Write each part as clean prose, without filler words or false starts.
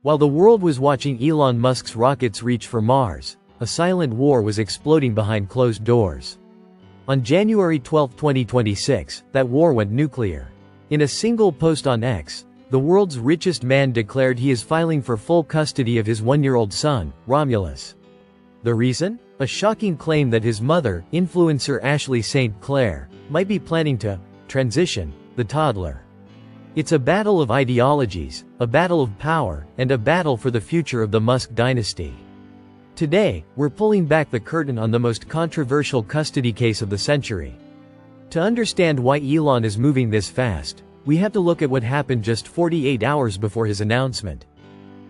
While the world was watching Elon Musk's rockets reach for Mars, a silent war was exploding behind closed doors. On January 12, 2026, that war went nuclear. In a single post on X, the world's richest man declared he is filing for full custody of his one-year-old son, Romulus. The reason? A shocking claim that his mother, influencer Ashley St. Clair, might be planning to transition the toddler. It's a battle of ideologies, a battle of power, and a battle for the future of the Musk dynasty. Today, we're pulling back the curtain on the most controversial custody case of the century. To understand why Elon is moving this fast, we have to look at what happened just 48 hours before his announcement.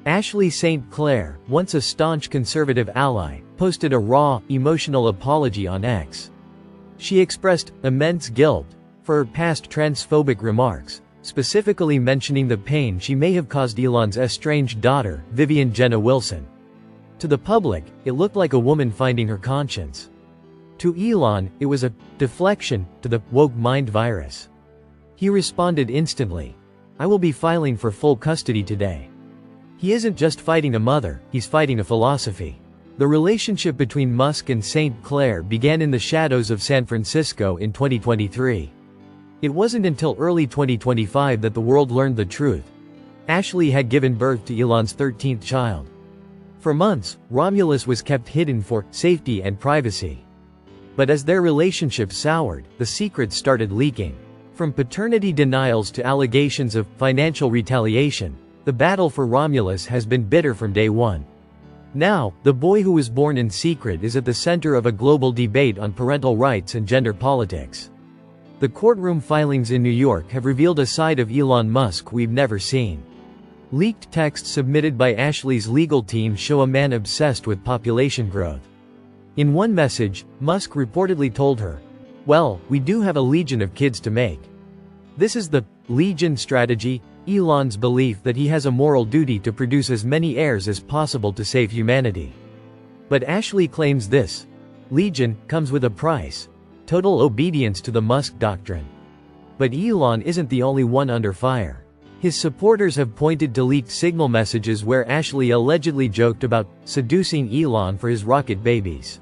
Ashley St. Clair, once a staunch conservative ally, posted a raw, emotional apology on X. She expressed immense guilt for her past transphobic remarks, specifically mentioning the pain she may have caused Elon's estranged daughter, Vivian Jenna Wilson. To the public, it looked like a woman finding her conscience. To Elon, it was a deflection to the woke mind virus. He responded instantly, "I will be filing for full custody today." He isn't just fighting a mother, he's fighting a philosophy. The relationship between Musk and St. Clair began in the shadows of San Francisco in 2023. It wasn't until early 2025 that the world learned the truth. Ashley had given birth to Elon's 13th child. For months, Romulus was kept hidden for safety and privacy. But as their relationship soured, the secrets started leaking. From paternity denials to allegations of financial retaliation, the battle for Romulus has been bitter from day one. Now, the boy who was born in secret is at the center of a global debate on parental rights and gender politics. The courtroom filings in New York have revealed a side of Elon Musk we've never seen. Leaked texts submitted by Ashley's legal team show a man obsessed with population growth. In one message, Musk reportedly told her, "Well, we do have a legion of kids to make." This is the legion strategy, Elon's belief that he has a moral duty to produce as many heirs as possible to save humanity. But Ashley claims this legion comes with a price: total obedience to the Musk doctrine. But Elon isn't the only one under fire. His supporters have pointed to leaked signal messages where Ashley allegedly joked about seducing Elon for his rocket babies.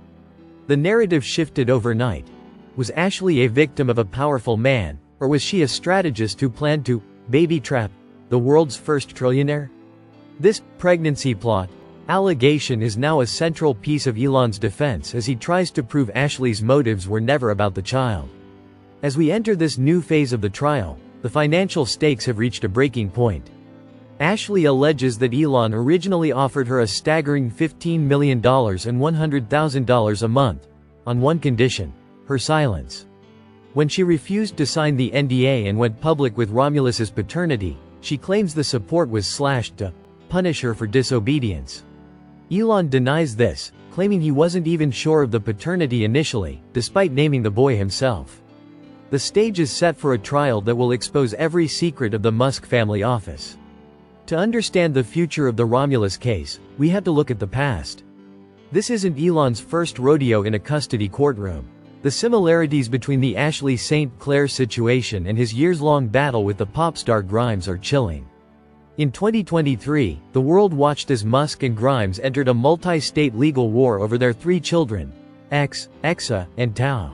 The narrative shifted overnight. Was Ashley a victim of a powerful man, or was she a strategist who planned to baby trap the world's first trillionaire? This pregnancy plot allegation is now a central piece of Elon's defense as he tries to prove Ashley's motives were never about the child. As we enter this new phase of the trial, the financial stakes have reached a breaking point. Ashley alleges that Elon originally offered her a staggering $15 million and $100,000 a month, on one condition: her silence. When she refused to sign the NDA and went public with Romulus's paternity, she claims the support was slashed to punish her for disobedience. Elon denies this, claiming he wasn't even sure of the paternity initially, despite naming the boy himself. The stage is set for a trial that will expose every secret of the Musk family office. To understand the future of the Romulus case, we have to look at the past. This isn't Elon's first rodeo in a custody courtroom. The similarities between the Ashley St. Clair situation and his years-long battle with the pop star Grimes are chilling. In 2023, the world watched as Musk and Grimes entered a multi-state legal war over their 3 children, X, Exa, and Tao.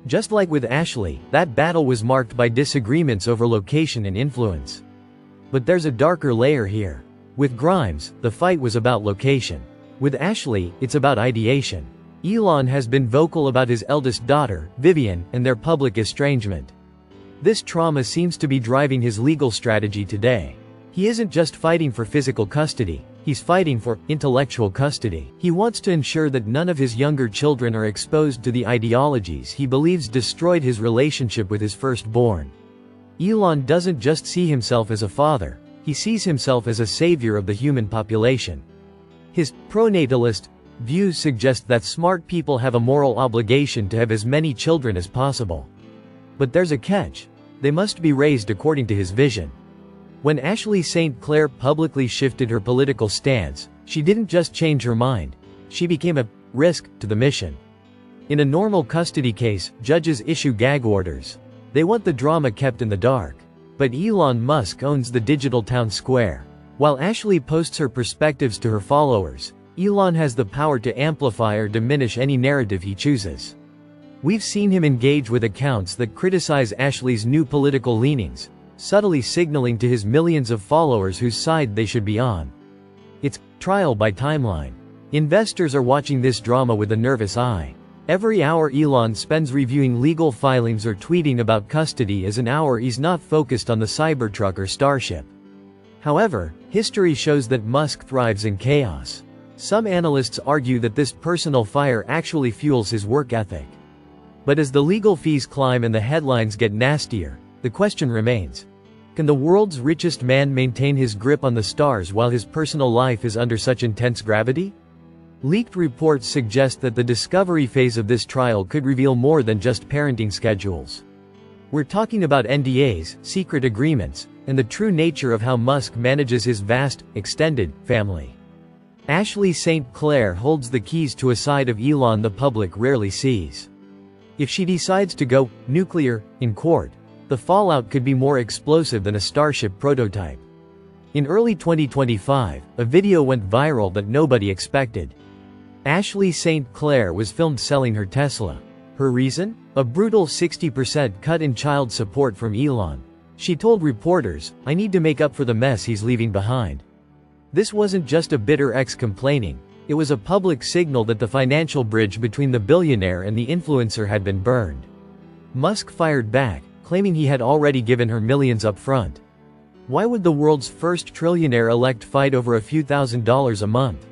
Just like with Ashley, that battle was marked by disagreements over location and influence. But there's a darker layer here. With Grimes, the fight was about location. With Ashley, it's about ideation. Elon has been vocal about his eldest daughter, Vivian, and their public estrangement. This trauma seems to be driving his legal strategy today. He isn't just fighting for physical custody, he's fighting for intellectual custody. He wants to ensure that none of his younger children are exposed to the ideologies he believes destroyed his relationship with his firstborn. Elon doesn't just see himself as a father, he sees himself as a savior of the human population. His pronatalist views suggest that smart people have a moral obligation to have as many children as possible. But there's a catch: they must be raised according to his vision. When Ashley St. Clair publicly shifted her political stance, she didn't just change her mind, she became a risk to the mission. In a normal custody case, judges issue gag orders. They want the drama kept in the dark. But Elon Musk owns the digital town square. While Ashley posts her perspectives to her followers, Elon has the power to amplify or diminish any narrative he chooses. We've seen him engage with accounts that criticize Ashley's new political leanings, subtly signaling to his millions of followers whose side they should be on. It's trial by timeline. Investors are watching this drama with a nervous eye. Every hour Elon spends reviewing legal filings or tweeting about custody is an hour he's not focused on the Cybertruck or Starship. However, history shows that Musk thrives in chaos. Some analysts argue that this personal fire actually fuels his work ethic. But as the legal fees climb and the headlines get nastier, the question remains: can the world's richest man maintain his grip on the stars while his personal life is under such intense gravity? Leaked reports suggest that the discovery phase of this trial could reveal more than just parenting schedules. We're talking about NDAs, secret agreements, and the true nature of how Musk manages his vast, extended family. Ashley St. Clair holds the keys to a side of Elon the public rarely sees. If she decides to go nuclear in court, the fallout could be more explosive than a Starship prototype. In early 2025, a video went viral that nobody expected. Ashley St. Clair was filmed selling her Tesla. Her reason? A brutal 60% cut in child support from Elon. She told reporters, "I need to make up for the mess he's leaving behind." This wasn't just a bitter ex complaining, it was a public signal that the financial bridge between the billionaire and the influencer had been burned. Musk fired back, claiming he had already given her millions up front. Why would the world's first trillionaire-elect fight over a few $1,000s a month?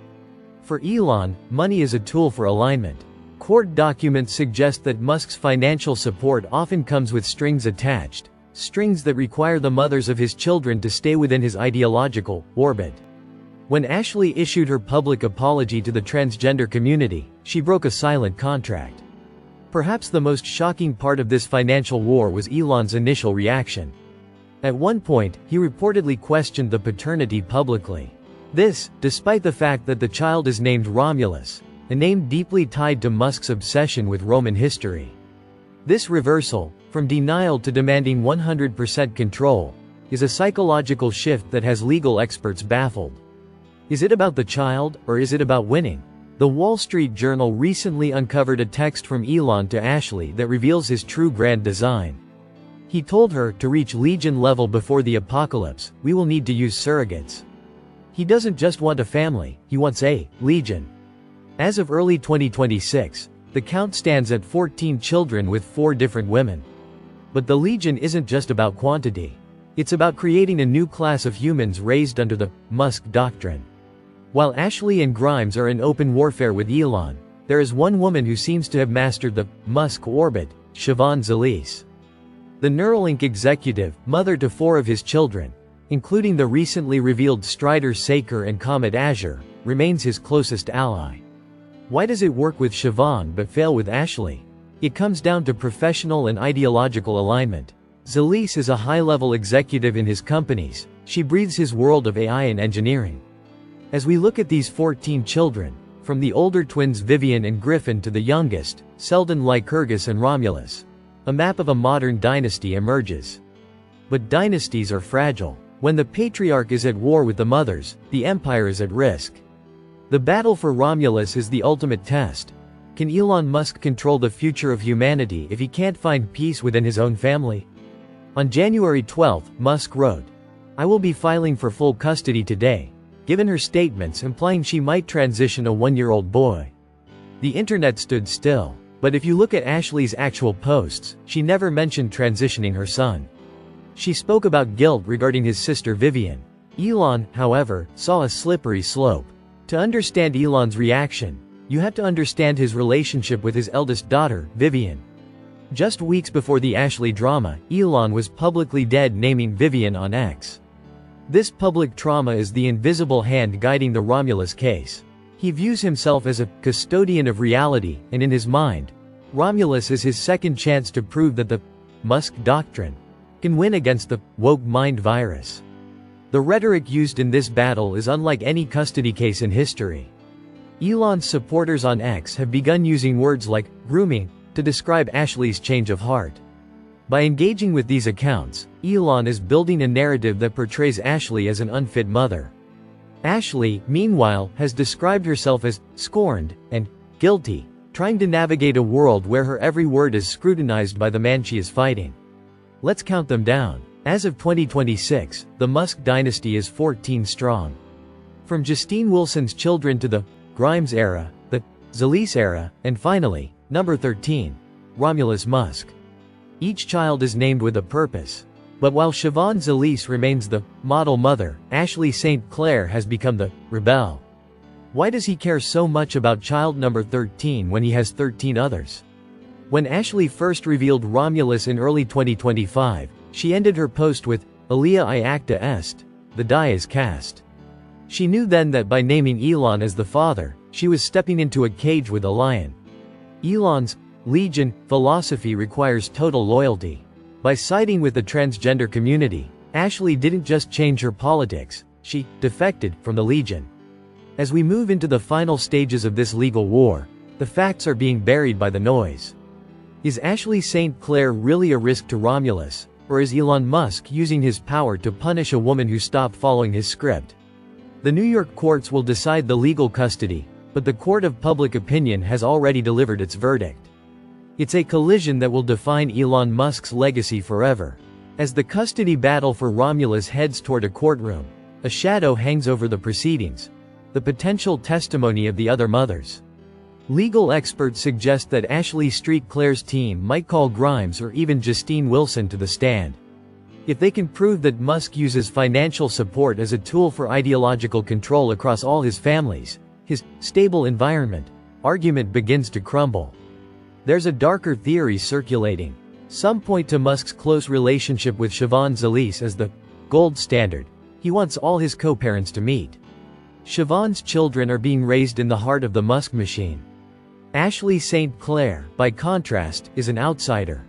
For Elon, money is a tool for alignment. Court documents suggest that Musk's financial support often comes with strings attached, strings that require the mothers of his children to stay within his ideological orbit. When Ashley issued her public apology to the transgender community, she broke a silent contract. Perhaps the most shocking part of this financial war was Elon's initial reaction. At one point, he reportedly questioned the paternity publicly. This, despite the fact that the child is named Romulus, a name deeply tied to Musk's obsession with Roman history. This reversal, from denial to demanding 100% control, is a psychological shift that has legal experts baffled. Is it about the child, or is it about winning? The Wall Street Journal recently uncovered a text from Elon to Ashley that reveals his true grand design. He told her, to reach Legion level before the apocalypse, we will need to use surrogates. He doesn't just want a family, he wants a Legion. As of early 2026, the count stands at 14 children with 4 different women. But the Legion isn't just about quantity. It's about creating a new class of humans raised under the Musk doctrine. While Ashley and Grimes are in open warfare with Elon, there is one woman who seems to have mastered the Musk orbit, Siobhan Zalise. The Neuralink executive, mother to 4 of his children, including the recently revealed Strider Saker and Comet Azure, remains his closest ally. Why does it work with Siobhan but fail with Ashley? It comes down to professional and ideological alignment. Zalise is a high-level executive in his companies. She breathes his world of AI and engineering. As we look at these 14 children, from the older twins Vivian and Griffin to the youngest, Selden Lycurgus and Romulus, a map of a modern dynasty emerges. But dynasties are fragile. When the patriarch is at war with the mothers, the empire is at risk. The battle for Romulus is the ultimate test. Can Elon Musk control the future of humanity if he can't find peace within his own family? On January 12, Musk wrote, "I will be filing for full custody today," given her statements implying she might transition a 1-year-old boy. The internet stood still, but if you look at Ashley's actual posts, she never mentioned transitioning her son. She spoke about guilt regarding his sister Vivian. Elon, however, saw a slippery slope. To understand Elon's reaction, you have to understand his relationship with his eldest daughter, Vivian. Just weeks before the Ashley drama, Elon was publicly dead naming Vivian on X. This public trauma is the invisible hand guiding the Romulus case. He views himself as a custodian of reality, and in his mind, Romulus is his second chance to prove that the Musk doctrine can win against the woke mind virus. The rhetoric used in this battle is unlike any custody case in history. Elon's supporters on X have begun using words like grooming to describe Ashley's change of heart. By engaging with these accounts, Elon is building a narrative that portrays Ashley as an unfit mother. Ashley, meanwhile, has described herself as scorned and guilty, trying to navigate a world where her every word is scrutinized by the man she is fighting. Let's count them down. As of 2026, the Musk dynasty is 14 strong. From Justine Wilson's children to the Grimes era, the Zalise era, and finally, number 13, Romulus Musk. Each child is named with a purpose. But while Siobhan Zalise remains the model mother, Ashley St. Clair has become the rebel. Why does he care so much about child number 13 when he has 13 others? When Ashley first revealed Romulus in early 2025, she ended her post with, "Alia I acta est," the die is cast. She knew then that by naming Elon as the father, she was stepping into a cage with a lion. Elon's Legion philosophy requires total loyalty. By siding with the transgender community, Ashley didn't just change her politics, she defected from the Legion. As we move into the final stages of this legal war, the facts are being buried by the noise. Is Ashley St. Clair really a risk to Romulus, or is Elon Musk using his power to punish a woman who stopped following his script? The New York courts will decide the legal custody, but the court of public opinion has already delivered its verdict. It's a collision that will define Elon Musk's legacy forever. As the custody battle for Romulus heads toward a courtroom, a shadow hangs over the proceedings, the potential testimony of the other mothers. Legal experts suggest that Ashley St. Clair's team might call Grimes or even Justine Wilson to the stand. If they can prove that Musk uses financial support as a tool for ideological control across all his families, his stable environment, argument begins to crumble. There's a darker theory circulating. Some point to Musk's close relationship with Siobhan Zalise as the gold standard he wants all his co-parents to meet. Siobhan's children are being raised in the heart of the Musk machine. Ashley St. Clair, by contrast, is an outsider.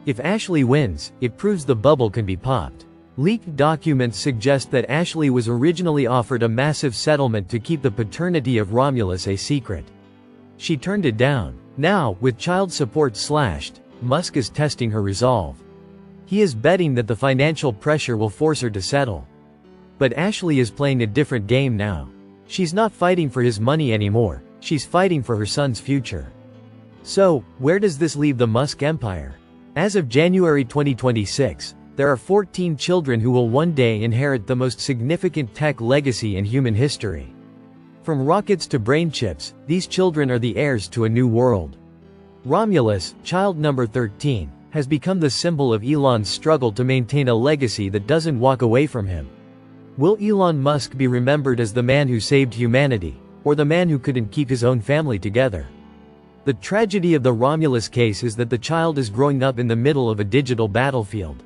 If Ashley wins, it proves the bubble can be popped. Leaked documents suggest that Ashley was originally offered a massive settlement to keep the paternity of Romulus a secret. She turned it down. Now, with child support slashed, Musk is testing her resolve. He is betting that the financial pressure will force her to settle. But Ashley is playing a different game now. She's not fighting for his money anymore, she's fighting for her son's future. So, where does this leave the Musk empire? As of January 2026, there are 14 children who will one day inherit the most significant tech legacy in human history. From rockets to brain chips, these children are the heirs to a new world. Romulus, child number 13, has become the symbol of Elon's struggle to maintain a legacy that doesn't walk away from him. Will Elon Musk be remembered as the man who saved humanity, or the man who couldn't keep his own family together? The tragedy of the Romulus case is that the child is growing up in the middle of a digital battlefield.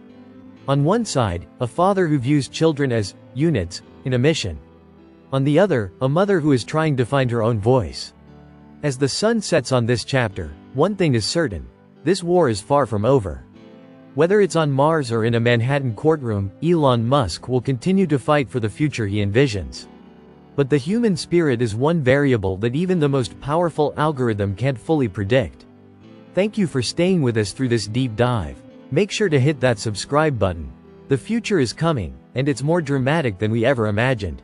On one side, a father who views children as units in a mission. On the other, a mother who is trying to find her own voice. As the sun sets on this chapter, one thing is certain: this war is far from over. Whether it's on Mars or in a Manhattan courtroom, Elon Musk will continue to fight for the future he envisions. But the human spirit is one variable that even the most powerful algorithm can't fully predict. Thank you for staying with us through this deep dive. Make sure to hit that subscribe button. The future is coming, and it's more dramatic than we ever imagined.